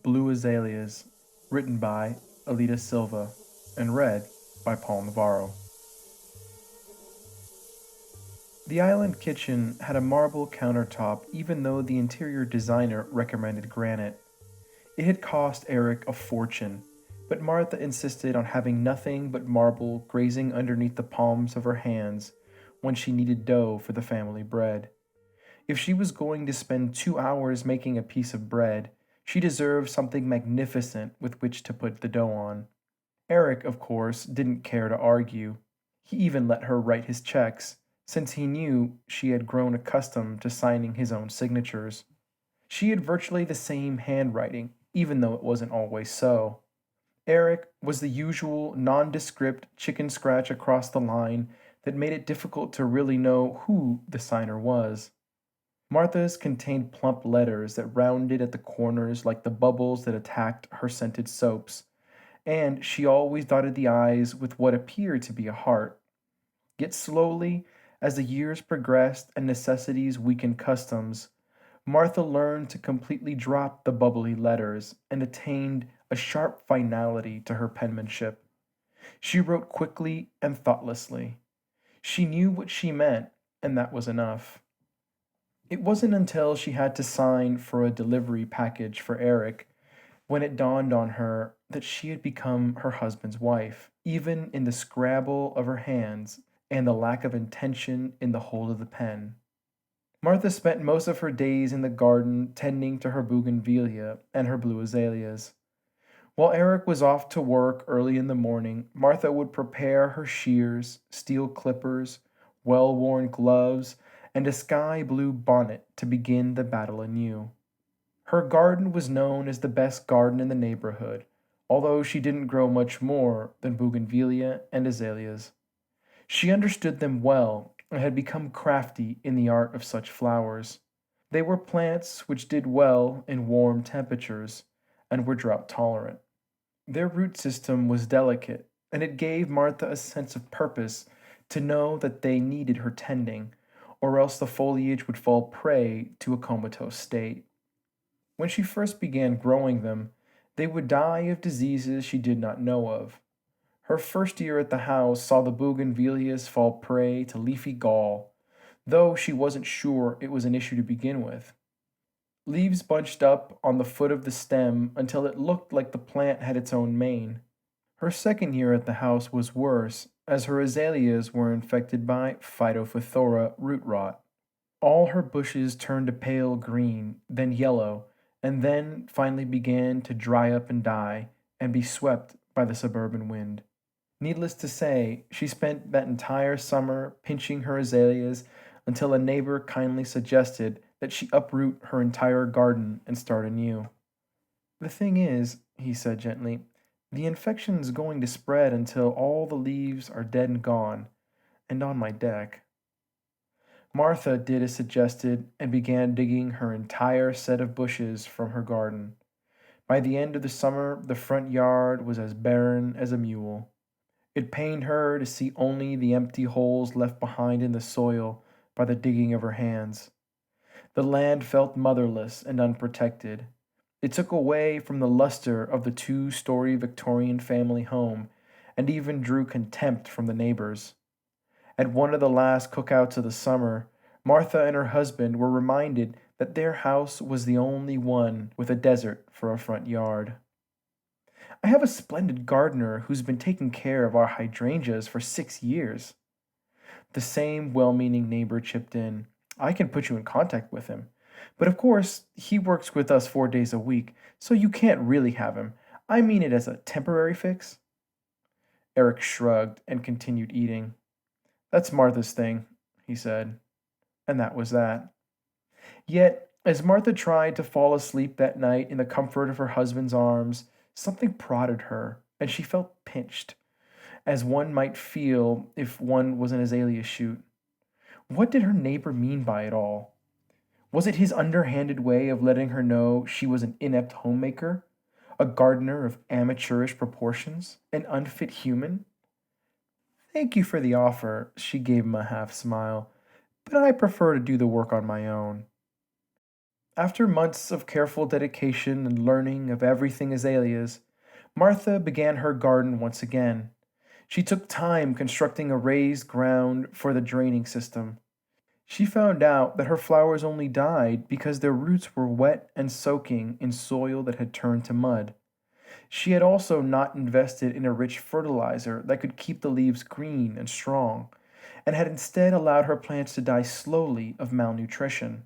Blue Azaleas, written by Alita Silva, and read by Paul Navarro. The island kitchen had a marble countertop even though the interior designer recommended granite. It had cost Eric a fortune, but Martha insisted on having nothing but marble grazing underneath the palms of her hands when she needed dough for the family bread. If she was going to spend 2 hours making a piece of bread, she deserved something magnificent with which to put the dough on. Eric, of course, didn't care to argue. He even let her write his checks, since he knew she had grown accustomed to signing his own signatures. She had virtually the same handwriting, even though it wasn't always so. Eric was the usual nondescript chicken scratch across the line that made it difficult to really know who the signer was. Martha's contained plump letters that rounded at the corners like the bubbles that attacked her scented soaps, and she always dotted the i's with what appeared to be a heart. Yet slowly, as the years progressed and necessities weakened customs, Martha learned to completely drop the bubbly letters and attained a sharp finality to her penmanship. She wrote quickly and thoughtlessly. She knew what she meant, and that was enough. It wasn't until she had to sign for a delivery package for Eric when it dawned on her that she had become her husband's wife, even in the scrabble of her hands and the lack of intention in the hold of the pen. Martha spent most of her days in the garden tending to her bougainvillea and her blue azaleas. While Eric was off to work early in the morning, Martha would prepare her shears, steel clippers, well worn gloves, and a sky blue bonnet to begin the battle anew. Her garden was known as the best garden in the neighborhood, although she didn't grow much more than bougainvillea and azaleas. She understood them well and had become crafty in the art of such flowers. They were plants which did well in warm temperatures and were drought tolerant. Their root system was delicate, and it gave Martha a sense of purpose to know that they needed her tending, or else the foliage would fall prey to a comatose state. When she first began growing them, they would die of diseases she did not know of. Her first year at the house saw the bougainvilleas fall prey to leafy gall, though she wasn't sure it was an issue to begin with. Leaves bunched up on the foot of the stem until it looked like the plant had its own mane. Her second year at the house was worse, as her azaleas were infected by Phytophthora root rot. All her bushes turned a pale green, then yellow, and then finally began to dry up and die and be swept by the suburban wind. Needless to say, she spent that entire summer pinching her azaleas until a neighbor kindly suggested that she uproot her entire garden and start anew. The thing is, he said gently, the infection's going to spread until all the leaves are dead and gone, and on my deck. Martha did as suggested and began digging her entire set of bushes from her garden. By the end of the summer, the front yard was as barren as a mule. It pained her to see only the empty holes left behind in the soil by the digging of her hands. The land felt motherless and unprotected. It took away from the luster of the 2-story Victorian family home and even drew contempt from the neighbors. At one of the last cookouts of the summer, Martha and her husband were reminded that their house was the only one with a desert for a front yard. I have a splendid gardener who's been taking care of our hydrangeas for 6 years. The same well meaning neighbor chipped in. I can put you in contact with him. But of course, he works with us 4 days a week, so you can't really have him. I mean it as a temporary fix. Eric shrugged and continued eating. That's Martha's thing, he said. And that was that. Yet, as Martha tried to fall asleep that night in the comfort of her husband's arms, something prodded her, and she felt pinched, as one might feel if one was an azalea shoot. What did her neighbor mean by it all? Was it his underhanded way of letting her know she was an inept homemaker, a gardener of amateurish proportions, an unfit human? Thank you for the offer, she gave him a half smile, but I prefer to do the work on my own. After months of careful dedication and learning of everything azaleas, Martha began her garden once again. She took time constructing a raised ground for the draining system. She found out that her flowers only died because their roots were wet and soaking in soil that had turned to mud. She had also not invested in a rich fertilizer that could keep the leaves green and strong, and had instead allowed her plants to die slowly of malnutrition.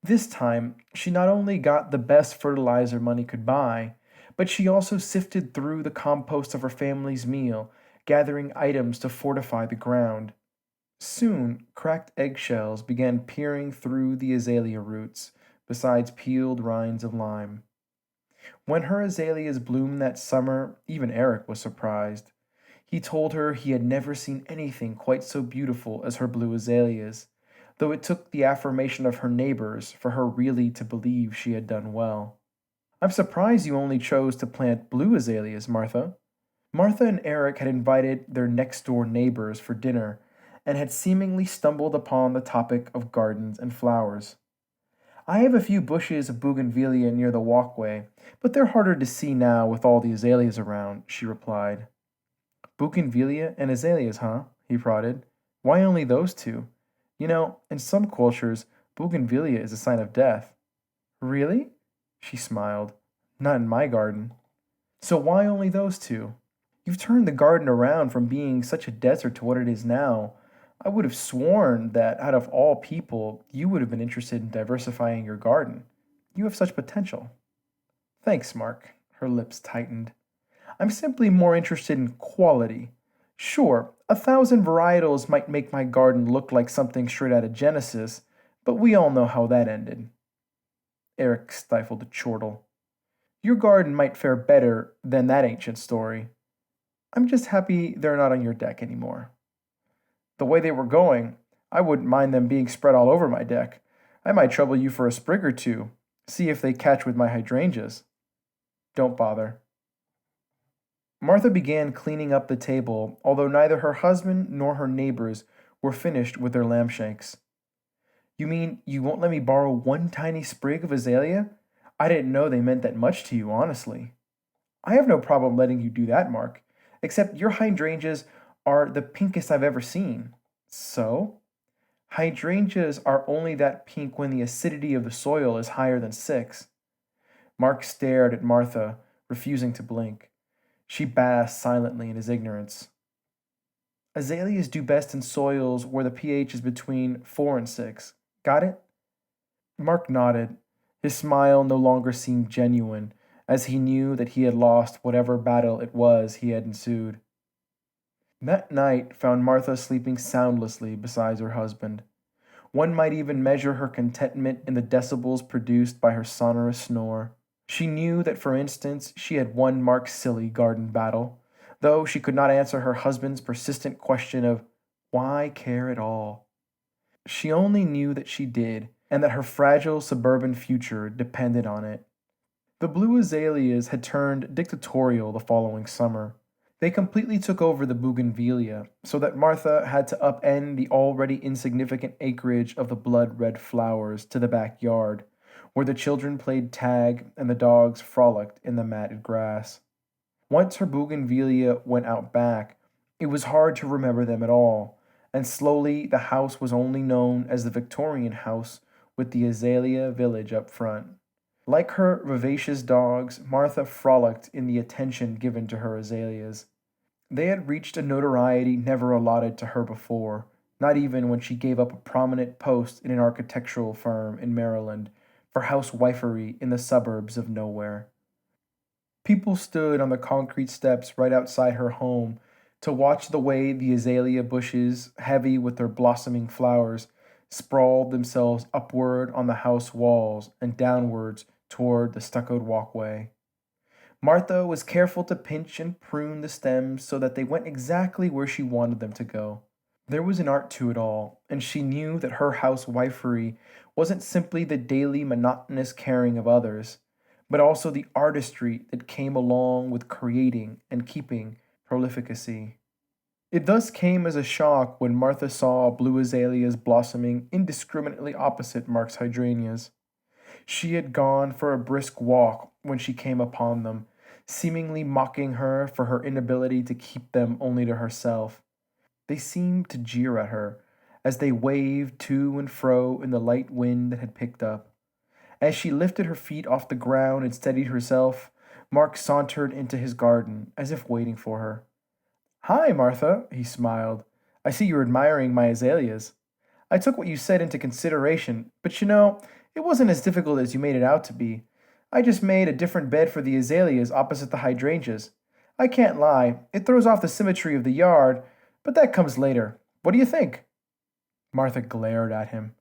This time, she not only got the best fertilizer money could buy, but she also sifted through the compost of her family's meal, gathering items to fortify the ground. Soon, cracked eggshells began peering through the azalea roots, besides peeled rinds of lime. When her azaleas bloomed that summer, even Eric was surprised. He told her he had never seen anything quite so beautiful as her blue azaleas, though it took the affirmation of her neighbors for her really to believe she had done well. I'm surprised you only chose to plant blue azaleas, Martha. Martha and Eric had invited their next door neighbors for dinner and had seemingly stumbled upon the topic of gardens and flowers. I have a few bushes of bougainvillea near the walkway, but they're harder to see now with all the azaleas around, she replied. Bougainvillea and azaleas, huh? He prodded. Why only those two? You know, in some cultures, bougainvillea is a sign of death. Really? She smiled. Not in my garden. So why only those two? You've turned the garden around from being such a desert to what it is now. I would have sworn that out of all people, you would have been interested in diversifying your garden. You have such potential. Thanks, Mark. Her lips tightened. I'm simply more interested in quality. Sure, 1,000 varietals might make my garden look like something straight out of Genesis, but we all know how that ended. Eric stifled a chortle. Your garden might fare better than that ancient story. I'm just happy they're not on your deck anymore. The way they were going, I wouldn't mind them being spread all over my deck. I might trouble you for a sprig or two, see if they catch with my hydrangeas. Don't bother. Martha began cleaning up the table, although neither her husband nor her neighbors were finished with their lampshakes. You mean you won't let me borrow one tiny sprig of azalea? I didn't know they meant that much to you, honestly. I have no problem letting you do that, Mark, except your hydrangeas are the pinkest I've ever seen. So? Hydrangeas are only that pink when the acidity of the soil is higher than 6. Mark stared at Martha, refusing to blink. She basked silently in his ignorance. Azaleas do best in soils where the pH is between 4 and 6. Got it? Mark nodded. His smile no longer seemed genuine, as he knew that he had lost whatever battle it was he had ensued. That night found Martha sleeping soundlessly beside her husband. One might even measure her contentment in the decibels produced by her sonorous snore. She knew that, for instance, she had won Mark's silly garden battle, though she could not answer her husband's persistent question of why care at all. She only knew that she did, and that her fragile suburban future depended on it. The blue azaleas had turned dictatorial the following summer. They completely took over the bougainvillea, so that Martha had to upend the already insignificant acreage of the blood red flowers to the backyard, where the children played tag and the dogs frolicked in the matted grass. Once her bougainvillea went out back, it was hard to remember them at all, and slowly the house was only known as the Victorian house with the azalea village up front. Like her vivacious dogs, Martha frolicked in the attention given to her azaleas. They had reached a notoriety never allotted to her before, not even when she gave up a prominent post in an architectural firm in Maryland for housewifery in the suburbs of nowhere. People stood on the concrete steps right outside her home to watch the way the azalea bushes, heavy with their blossoming flowers, sprawled themselves upward on the house walls and downwards toward the stuccoed walkway. Martha was careful to pinch and prune the stems so that they went exactly where she wanted them to go. There was an art to it all, and she knew that her housewifery wasn't simply the daily monotonous caring of others, but also the artistry that came along with creating and keeping prolificacy. It thus came as a shock when Martha saw blue azaleas blossoming indiscriminately opposite Mark's hydrangeas. She had gone for a brisk walk when she came upon them, seemingly mocking her for her inability to keep them only to herself. They seemed to jeer at her as they waved to and fro in the light wind that had picked up. As she lifted her feet off the ground and steadied herself, Mark sauntered into his garden as if waiting for her. "Hi, Martha," he smiled. "I see you're admiring my azaleas. I took what you said into consideration, but it wasn't as difficult as you made it out to be. I just made a different bed for the azaleas opposite the hydrangeas. I can't lie, it throws off the symmetry of the yard, but that comes later. What do you think?" Martha glared at him.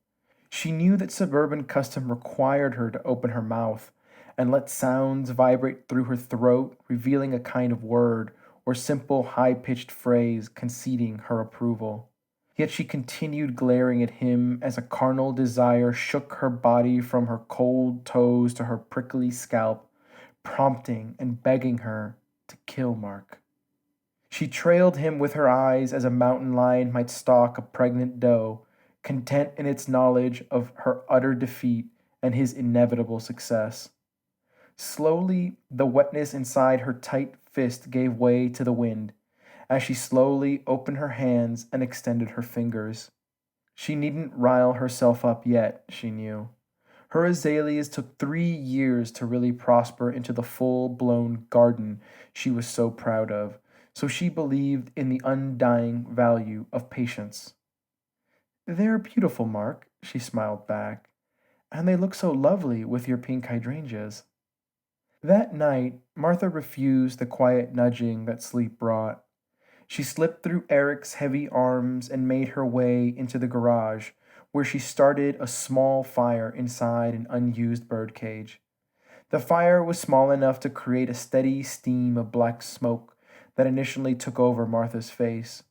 She knew that suburban custom required her to open her mouth and let sounds vibrate through her throat, revealing a kind of word or simple high pitched phrase conceding her approval. Yet she continued glaring at him as a carnal desire shook her body from her cold toes to her prickly scalp, prompting and begging her to kill Mark. She trailed him with her eyes as a mountain lion might stalk a pregnant doe, content in its knowledge of her utter defeat and his inevitable success. Slowly, the wetness inside her tight fist gave way to the wind as she slowly opened her hands and extended her fingers. She needn't rile herself up yet, she knew. Her azaleas took 3 years to really prosper into the full blown garden she was so proud of, so she believed in the undying value of patience. "They're beautiful, Mark," she smiled back, "and they look so lovely with your pink hydrangeas." That night, Martha refused the quiet nudging that sleep brought. She slipped through Eric's heavy arms and made her way into the garage, where she started a small fire inside an unused birdcage. The fire was small enough to create a steady steam of black smoke that initially took over Martha's face.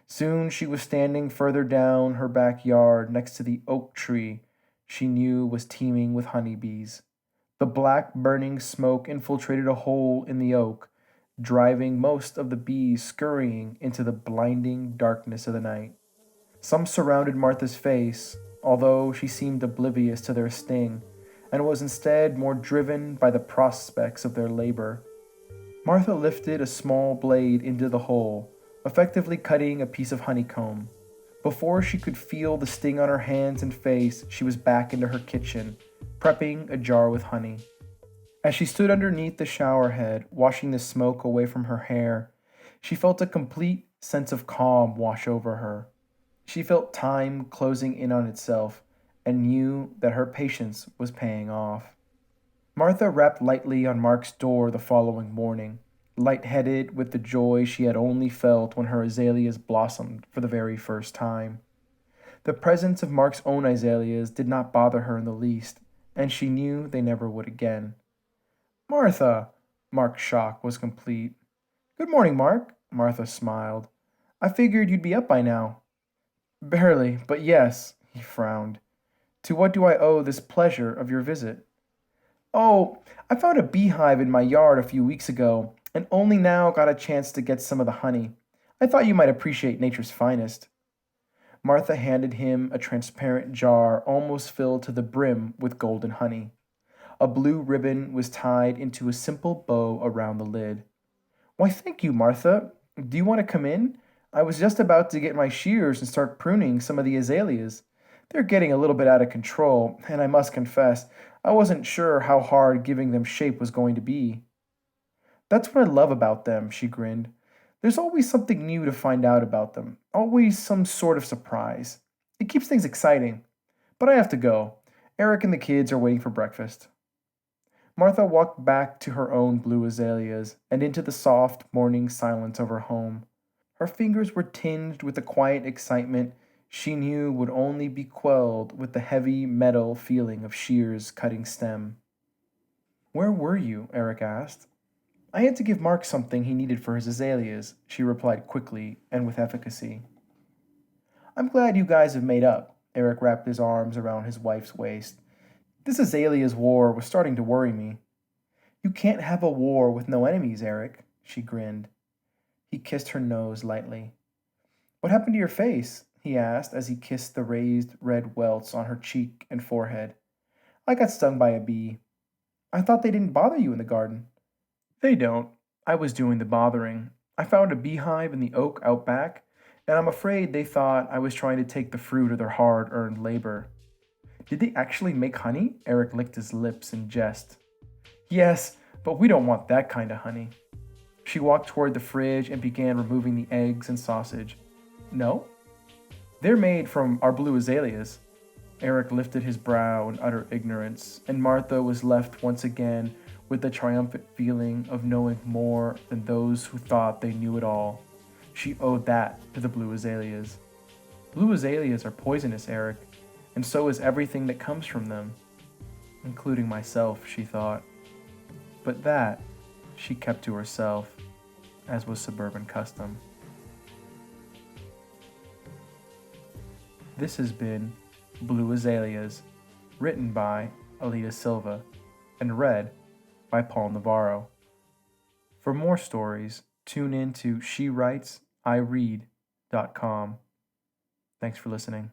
Soon she was standing further down her backyard next to the oak tree she knew was teeming with honeybees. The black burning smoke infiltrated a hole in the oak, driving most of the bees scurrying into the blinding darkness of the night. Some surrounded Martha's face, although she seemed oblivious to their sting, and was instead more driven by the prospects of their labor. Martha lifted a small blade into the hole, effectively cutting a piece of honeycomb. Before she could feel the sting on her hands and face, she was back into her kitchen, prepping a jar with honey. As she stood underneath the shower head, washing the smoke away from her hair, she felt a complete sense of calm wash over her. She felt time closing in on itself and knew that her patience was paying off. Martha rapped lightly on Mark's door the following morning, lightheaded with the joy she had only felt when her azaleas blossomed for the very first time. The presence of Mark's own azaleas did not bother her in the least, and she knew they never would again. "Martha!" Mark's shock was complete. "Good morning, Mark," Martha smiled. "I figured you'd be up by now." "Barely, but yes," he frowned. "To what do I owe this pleasure of your visit?" "Oh, I found a beehive in my yard a few weeks ago, and only now got a chance to get some of the honey. I thought you might appreciate nature's finest." Martha handed him a transparent jar almost filled to the brim with golden honey. A blue ribbon was tied into a simple bow around the lid. "Why, thank you, Martha. Do you want to come in? I was just about to get my shears and start pruning some of the azaleas. They're getting a little bit out of control, and I must confess, I wasn't sure how hard giving them shape was going to be." "That's what I love about them," she grinned. "There's always something new to find out about them, always some sort of surprise. It keeps things exciting. But I have to go. Eric and the kids are waiting for breakfast." Martha walked back to her own blue azaleas and into the soft morning silence of her home. Her fingers were tinged with the quiet excitement she knew would only be quelled with the heavy metal feeling of shears cutting stem. "Where were you?" Eric asked. "I had to give Mark something he needed for his azaleas," she replied quickly and with efficacy. "I'm glad you guys have made up." Eric wrapped his arms around his wife's waist. "This azaleas war was starting to worry me." "You can't have a war with no enemies, Eric," she grinned. He kissed her nose lightly. "What happened to your face?" he asked as he kissed the raised red welts on her cheek and forehead. I got stung by a bee. I thought they didn't bother you in the garden. They don't. I was doing the bothering. I found a beehive in the oak out back, and I'm afraid they thought I was trying to take the fruit of their hard earned labor. Did they actually make honey? Eric licked his lips in jest. Yes, but we don't want that kind of honey. She walked toward the fridge and began removing the eggs and sausage. No? They're made from our blue azaleas. Eric lifted his brow in utter ignorance, and Martha was left once again with the triumphant feeling of knowing more than those who thought they knew it all. She owed that to the blue azaleas. Blue azaleas are poisonous, Eric, and so is everything that comes from them, including myself, she thought. But that she kept to herself, as was suburban custom. This has been Blue Azaleas, written by Alita Silva and read by Paul Navarro. For more stories, tune in to SheWritesIRead.com. Thanks for listening.